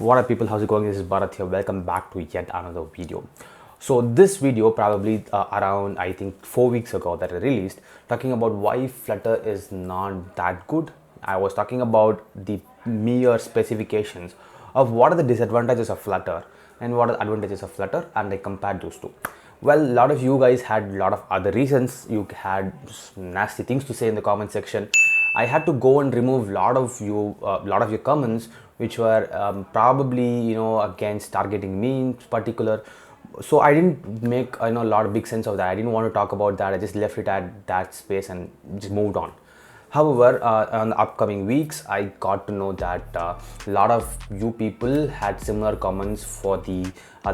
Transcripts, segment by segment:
What up people, how's it going? This is Bharat here. Welcome back to yet another video. So this video probably around I think 4 weeks ago that I released, talking about why Flutter is not that good. I was talking about the mere specifications of what are the disadvantages of Flutter and what are the advantages of Flutter, and I compared those two. Well, a lot of you guys had a lot of other reasons. You had nasty things to say in the comment section. I had to go and remove a lot of your comments, which were probably against targeting me in particular. So I didn't make a lot of big sense of that. I didn't want to talk about that. I just left it at that space and just moved on. However, on the upcoming weeks, I got to know that a lot of you people had similar comments for the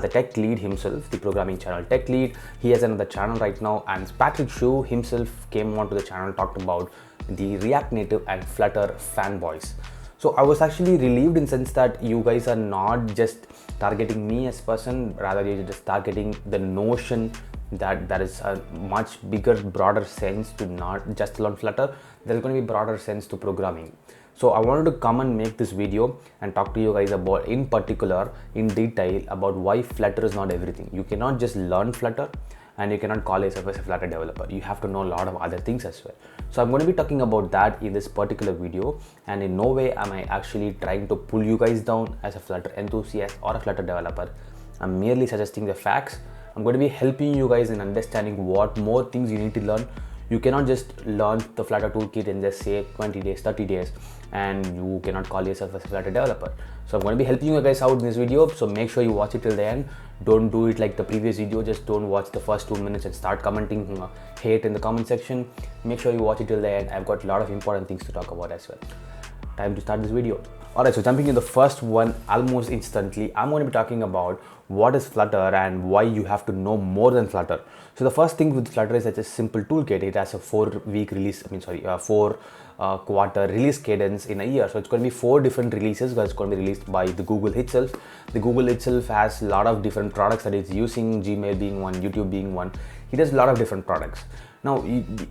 tech lead himself, the programming channel tech lead. He has another channel right now, and Patrick Shu himself came onto the channel, talked about the React Native and Flutter fanboys. So I was actually relieved in the sense that you guys are not just targeting me as a person, rather you're just targeting the notion that there is a much bigger, broader sense to not just learn Flutter. There's going to be broader sense to programming. So I wanted to come and make this video and talk to you guys about, in particular, in detail, about why Flutter is not everything. You cannot just learn Flutter and you cannot call yourself as a Flutter developer. You have to know a lot of other things as well. So I'm going to be talking about that in this particular video, and in no way am I actually trying to pull you guys down as a Flutter enthusiast or a Flutter developer. I'm merely suggesting the facts. I'm going to be helping you guys in understanding what more things you need to learn. You cannot just learn the Flutter toolkit in just say 20 days, 30 days, and you cannot call yourself a Flutter developer. So I'm going to be helping you guys out in this video. So make sure you watch it till the end. Don't do it like the previous video. Just don't watch the first 2 minutes and start commenting hate in the comment section. Make sure you watch it till the end. I've got a lot of important things to talk about as well. Time to start this video. Alright, so jumping in the first one almost instantly, I'm going to be talking about what is Flutter and why you have to know more than Flutter. So the first thing with Flutter is it's a simple toolkit. It has a 4-week release, 4-quarter release cadence in a year. So it's going to be 4 different releases because it's going to be released by the Google itself. The Google itself has a lot of different products that it's using, Gmail being one, YouTube being one. It has a lot of different products. Now,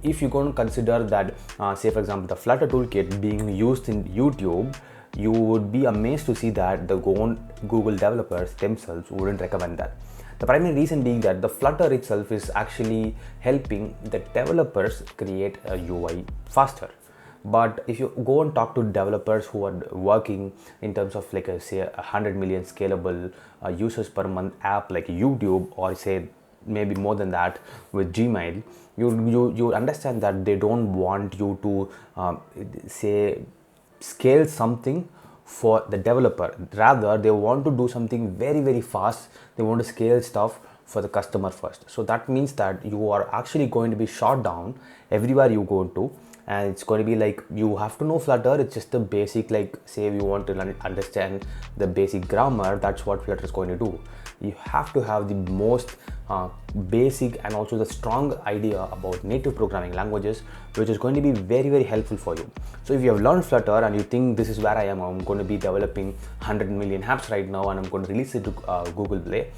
if you're going to consider that, say for example, the Flutter toolkit being used in YouTube, you would be amazed to see that the Google developers themselves wouldn't recommend that. The primary reason being that the Flutter itself is actually helping the developers create a UI faster. But if you go and talk to developers who are working in terms of like say 100 million scalable users per month app like YouTube, or say maybe more than that with Gmail, you understand that they don't want you to say scale something for the developer. Rather, they want to do something very, very fast. They want to scale stuff for the customer first. So that means that you are actually going to be shot down everywhere you go to, and it's going to be like you have to know Flutter. It's just the basic, like say if you want to understand the basic grammar, that's what Flutter is going to do. You have to have the most basic and also the strong idea about native programming languages, which is going to be very, very helpful for you. So if you have learned Flutter and you think this is where I am, I'm going to be developing 100 million apps right now and I'm going to release it to Google Play,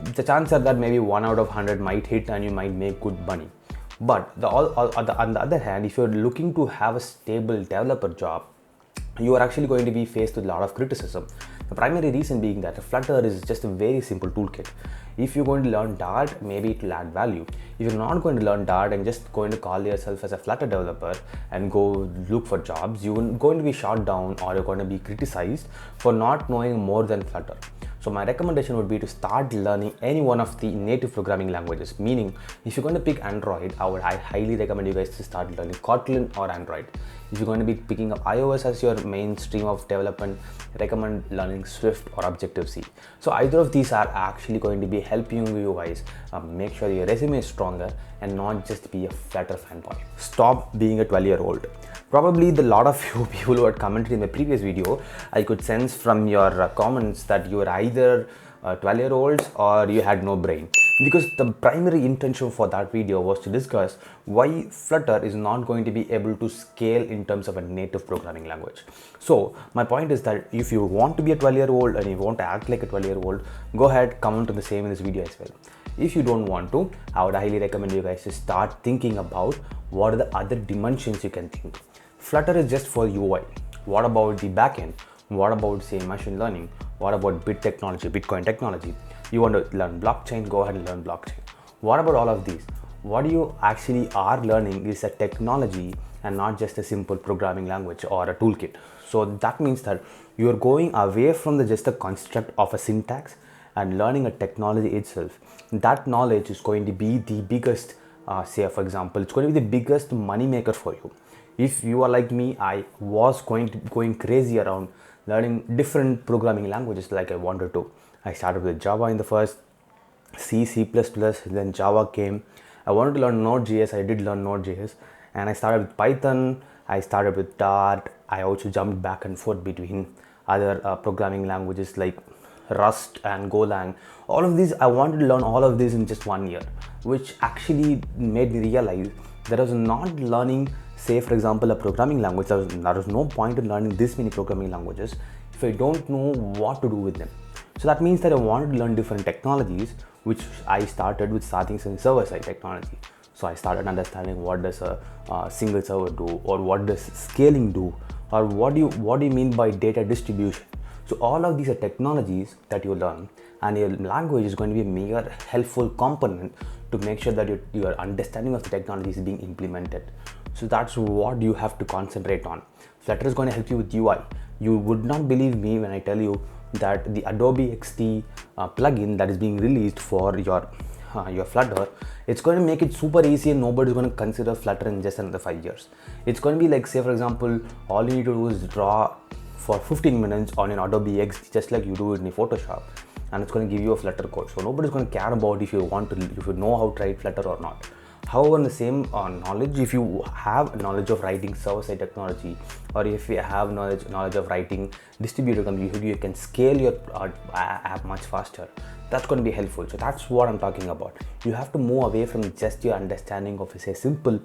the chances are that maybe 1 out of 100 might hit and you might make good money. But on the other hand, if you're looking to have a stable developer job, you are actually going to be faced with a lot of criticism. The primary reason being that Flutter is just a very simple toolkit. If you're going to learn Dart, maybe it will add value. If you're not going to learn Dart and just going to call yourself as a Flutter developer and go look for jobs, you're going to be shot down or you're going to be criticized for not knowing more than Flutter. So my recommendation would be to start learning any one of the native programming languages. Meaning, if you're going to pick Android, I highly recommend you guys to start learning Kotlin or Android. If you're going to be picking up iOS as your main stream of development, recommend learning Swift or Objective-C. So either of these are actually going to be helping you guys make sure your resume is stronger and not just be a Flutter fanboy. Stop being a 12-year-old. Probably the lot of you people who had commented in the previous video, I could sense from your comments that you were either 12-year-olds or you had no brain. Because the primary intention for that video was to discuss why Flutter is not going to be able to scale in terms of a native programming language. So my point is that if you want to be a 12-year-old and you want to act like a 12-year-old, go ahead, comment on the same in this video as well. If you don't want to, I would highly recommend you guys to start thinking about what are the other dimensions you can think. Flutter is just for UI. What about the backend? What about say machine learning? What about Bitcoin technology? You want to learn blockchain, go ahead and learn blockchain. What about all of these? What you actually are learning is a technology and not just a simple programming language or a toolkit. So that means that you're going away from just the construct of a syntax and learning a technology itself. That knowledge is going to be the biggest, say for example, it's going to be the biggest money maker for you. If you are like me, I was going crazy around learning different programming languages like I wanted to. I started with Java in the first, C++, then Java came. I wanted to learn Node.js, I did learn Node.js, and I started with Python, I started with Dart. I also jumped back and forth between other programming languages like Rust and Golang. All of these, I wanted to learn all of these in just 1 year, which actually made me realize that I was not learning, say for example, a programming language. There was no point in learning this many programming languages if I don't know what to do with them. So that means that I wanted to learn different technologies, which I started with starting server-side technology. So I started understanding what does a single server do, or what does scaling do, or what do you mean by data distribution. So all of these are technologies that you learn, and your language is going to be a mere helpful component to make sure that your understanding of the technology is being implemented. So that's what you have to concentrate on. Flutter is going to help you with UI. You would not believe me when I tell you that the Adobe XD plugin that is being released for your Flutter, it's going to make it super easy, and nobody's going to consider Flutter in just another 5 years. It's going to be like, say for example, all you need to do is draw for 15 minutes on an Adobe XD, just like you do it in Photoshop, and it's going to give you a Flutter code. So nobody's going to care about if you know how to write Flutter or not. However, in the same knowledge, if you have knowledge of writing server-side technology, or if you have knowledge of writing distributed completely, you can scale your app much faster. That's going to be helpful. So that's what I'm talking about. You have to move away from just your understanding of, say, simple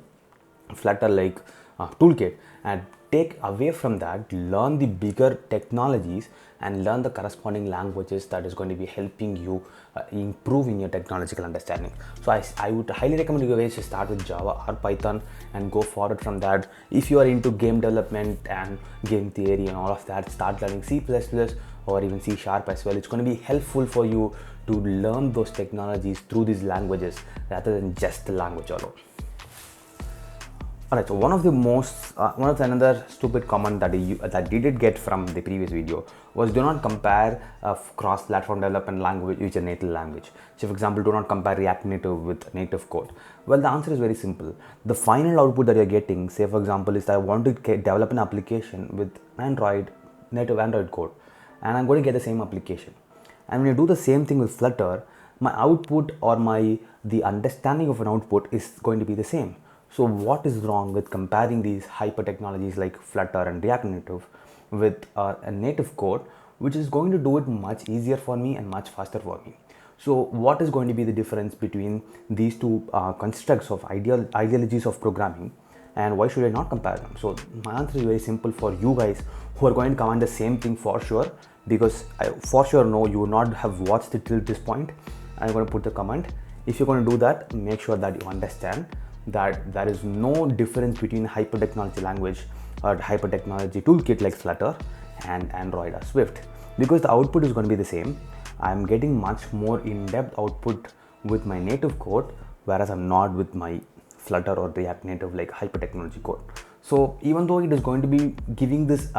Flutter like toolkit, and take away from that, learn the bigger technologies and learn the corresponding languages that is going to be helping you improve in your technological understanding. So I would highly recommend you guys to start with Java or Python and go forward from that. If you are into game development and game theory and all of that, start learning C++ or even C# as well. It's going to be helpful for you to learn those technologies through these languages rather than just the language alone. Alright, so one of the another stupid comment that we did get from the previous video was, do not compare a cross-platform development language with a native language. So for example, do not compare React Native with native code. Well, the answer is very simple. The final output that you're getting, say for example, is that I want to develop an application with native Android code, and I'm going to get the same application. And when you do the same thing with Flutter, my output or the understanding of an output is going to be the same. So what is wrong with comparing these hyper technologies like Flutter and React Native with a native code, which is going to do it much easier for me and much faster for me? So what is going to be the difference between these two constructs of ideologies of programming, and why should I not compare them? So my answer is very simple for you guys who are going to comment the same thing for sure, because I for sure know you would not have watched it till this point. I'm going to put the comment. If you're going to do that, make sure that you understand that there is no difference between hyper technology language or hyper technology toolkit like Flutter and Android or Swift, because the output is going to be the same. I'm getting much more in-depth output with my native code, whereas I'm not with my Flutter or React Native like hyper technology code. So even though it is going to be giving this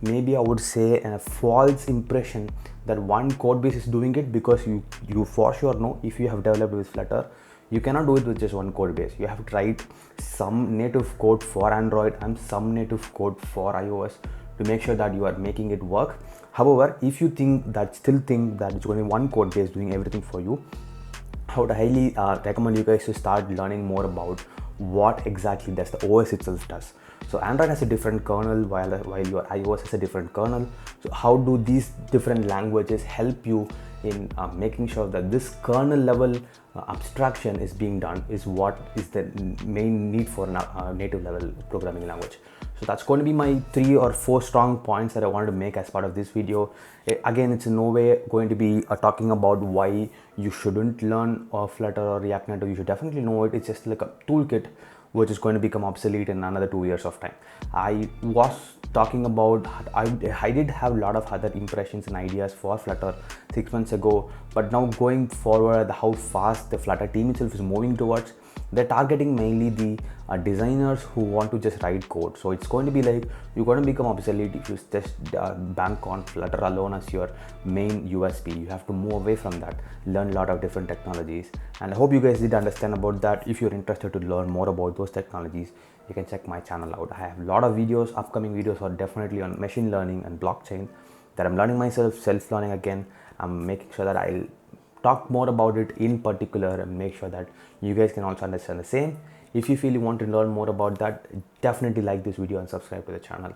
maybe I would say a false impression that one code base is doing it, because you for sure know, if you have developed with Flutter, you cannot do it with just one code base. You have to write some native code for Android and some native code for iOS to make sure that you are making it work. However, if you still think that it's only one code base doing everything for you, I would highly recommend you guys to start learning more about what exactly does the OS itself does. So Android has a different kernel while your iOS has a different kernel. So how do these different languages help you in making sure that this kernel level abstraction is being done is what is the main need for a native level programming language. So that's going to be my 3 or 4 strong points that I wanted to make as part of this video. Again, it's in no way going to be talking about why you shouldn't learn Flutter or React Native. You should definitely know it. It's just like a toolkit which is going to become obsolete in another 2 years of time. I was talking about, I did have a lot of other impressions and ideas for Flutter 6 months ago, but now going forward, how fast the Flutter team itself is moving towards, they're targeting mainly the designers who want to just write code. So it's going to be like you're going to become obsolete if you just bank on Flutter alone as your main USP. You have to move away from that, learn a lot of different technologies, and I hope you guys did understand about that. If you're interested to learn more about those technologies, you can check my channel out. I have a lot of videos. Upcoming videos are definitely on machine learning and blockchain that I'm learning myself, self-learning again. I'm making sure that I'll talk more about it in particular and make sure that you guys can also understand the same. If you feel you want to learn more about that, definitely like this video and subscribe to the channel.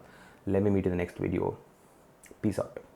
Let me meet you in the next video. Peace out.